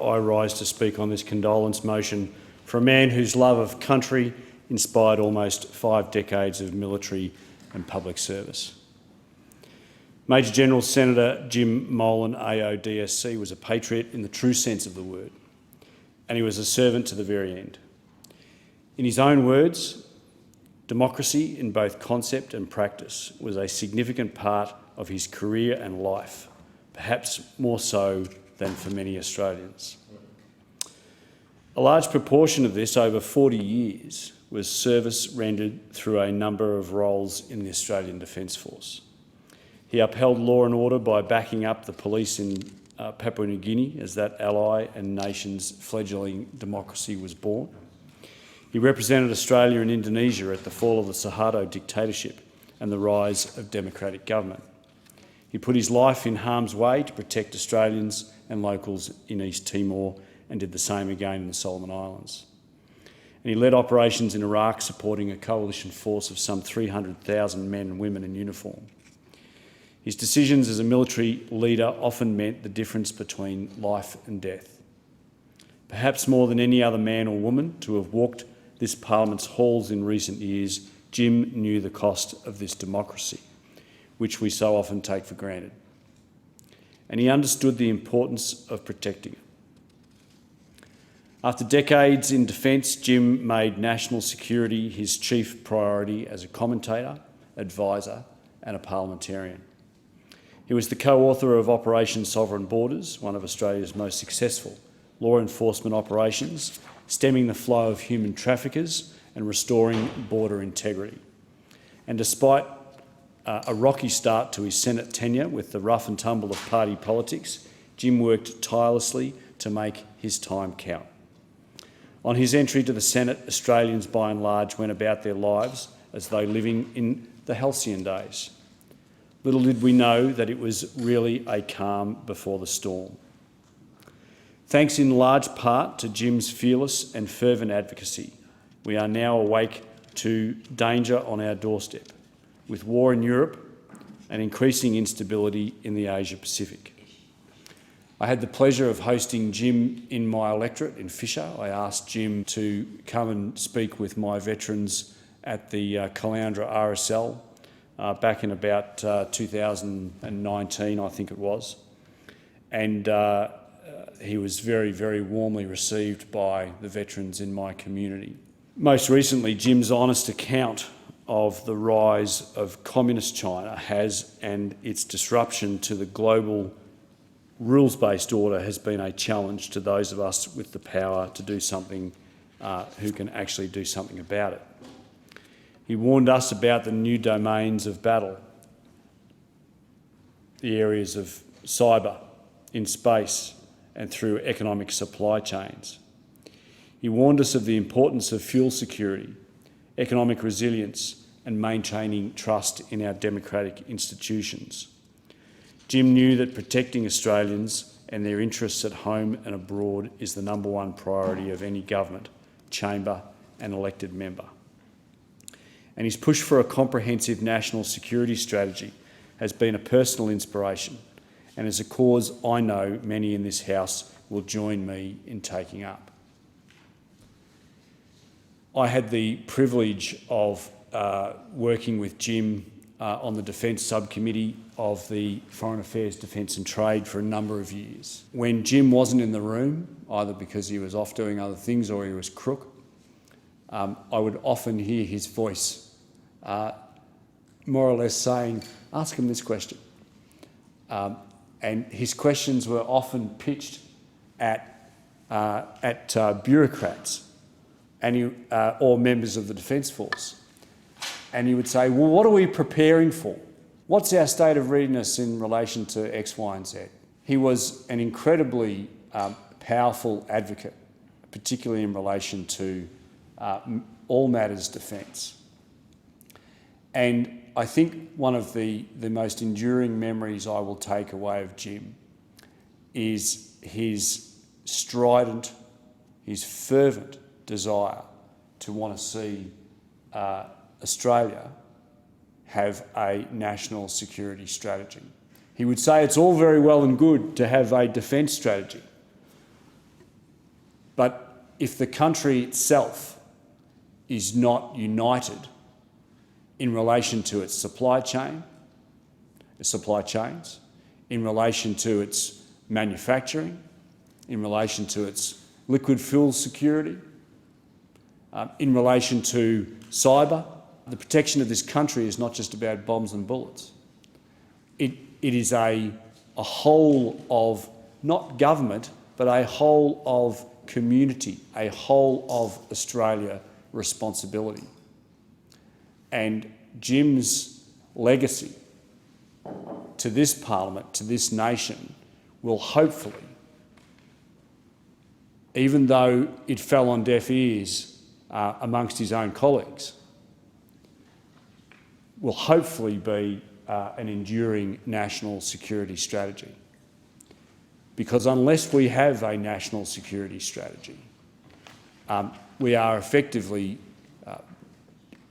I rise to speak on this condolence motion for a man whose love of country inspired almost 5 decades of military and public service. Major General Senator Jim Molan AO DSC was a patriot in the true sense of the word, and he was a servant to the very end. In his own words, democracy in both concept and practice was a significant part of his career and life, perhaps more so than for many Australians. A large proportion of this, over 40 years, was service rendered through a number of roles in the Australian Defence Force. He upheld law and order by backing up the police in Papua New Guinea as that ally and nation's fledgling democracy was born. He represented Australia and Indonesia at the fall of the Suharto dictatorship and the rise of democratic government. He put his life in harm's way to protect Australians and locals in East Timor and did the same again in the Solomon Islands. And he led operations in Iraq, supporting a coalition force of some 300,000 men and women in uniform. His decisions as a military leader often meant the difference between life and death. Perhaps more than any other man or woman to have walked this Parliament's halls in recent years, Jim knew the cost of this democracy, which we so often take for granted. And he understood the importance of protecting it. After decades in defence, Jim made national security his chief priority as a commentator, advisor and a parliamentarian. He was the co-author of Operation Sovereign Borders, one of Australia's most successful law enforcement operations, stemming the flow of human traffickers and restoring border integrity. And despite a rocky start to his Senate tenure with the rough and tumble of party politics, Jim worked tirelessly to make his time count. On his entry to the Senate, Australians by and large went about their lives as though living in the halcyon days. Little did we know that it was really a calm before the storm. Thanks in large part to Jim's fearless and fervent advocacy, we are now awake to danger on our doorstep, with war in Europe and increasing instability in the Asia-Pacific. I had the pleasure of hosting Jim in my electorate in Fisher. I asked Jim to come and speak with my veterans at the Caloundra RSL back in about 2019, I think it was. And he was very, very warmly received by the veterans in my community. Most recently, Jim's honest account of the rise of communist China has, and its disruption to the global rules-based order, has been a challenge to those of us with the power to do something, who can actually do something about it. He warned us about the new domains of battle, the areas of cyber, in space and through economic supply chains. He warned us of the importance of fuel security, economic resilience and maintaining trust in our democratic institutions. Jim knew that protecting Australians and their interests at home and abroad is the #1 priority of any government, chamber and elected member. And his push for a comprehensive national security strategy has been a personal inspiration and is a cause I know many in this House will join me in taking up. I had the privilege of working with Jim on the Defence Subcommittee of the Foreign Affairs, Defence and Trade for a number of years. When Jim wasn't in the room, either because he was off doing other things or he was crook, I would often hear his voice more or less saying, "Ask him this question." And his questions were often pitched at bureaucrats and or members of the Defence Force. And he would say, "Well, what are we preparing for? What's our state of readiness in relation to X, Y and Z?" He was an incredibly powerful advocate, particularly in relation to all matters defence. And I think one of the most enduring memories I will take away of Jim is his strident, his fervent desire to want to see Australia have a national security strategy. He would say it's all very well and good to have a defence strategy, But if the country itself is not united in relation to its supply chains, in relation to its manufacturing, in relation to its liquid fuel security, in relation to cyber, the protection of this country is not just about bombs and bullets. It is a whole of, not government, but a whole of community, a whole of Australia responsibility. And Jim's legacy to this parliament, to this nation, will hopefully, even though it fell on deaf ears amongst his own colleagues, will hopefully be an enduring national security strategy. Because unless we have a national security strategy, we are effectively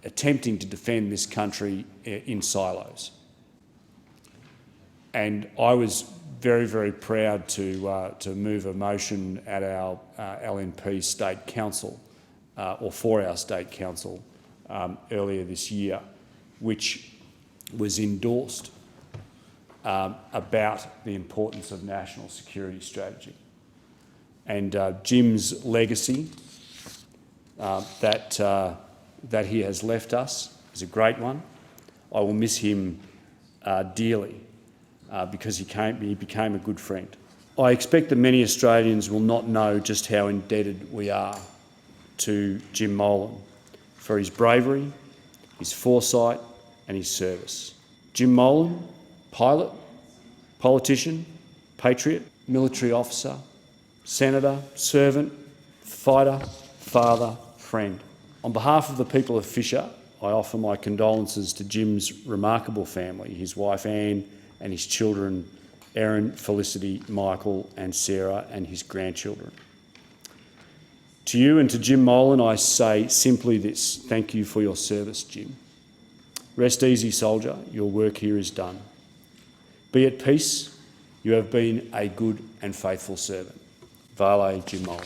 attempting to defend this country in silos. And I was very, very proud to move a motion at our LNP State Council, or for our State Council, earlier this year, which was endorsed about the importance of national security strategy. And Jim's legacy that he has left us is a great one. I will miss him dearly because he became a good friend. I expect that many Australians will not know just how indebted we are to Jim Molan for his bravery, his foresight and his service. Jim Molan, pilot, politician, patriot, military officer, senator, servant, fighter, father, friend. On behalf of the people of Fisher, I offer my condolences to Jim's remarkable family, his wife Anne and his children Erin, Felicity, Michael and Sarah and his grandchildren. To you and to Jim Molan I say simply this: thank you for your service, Jim. Rest easy, soldier, your work here is done. Be at peace, you have been a good and faithful servant. Vale, Jim Molan.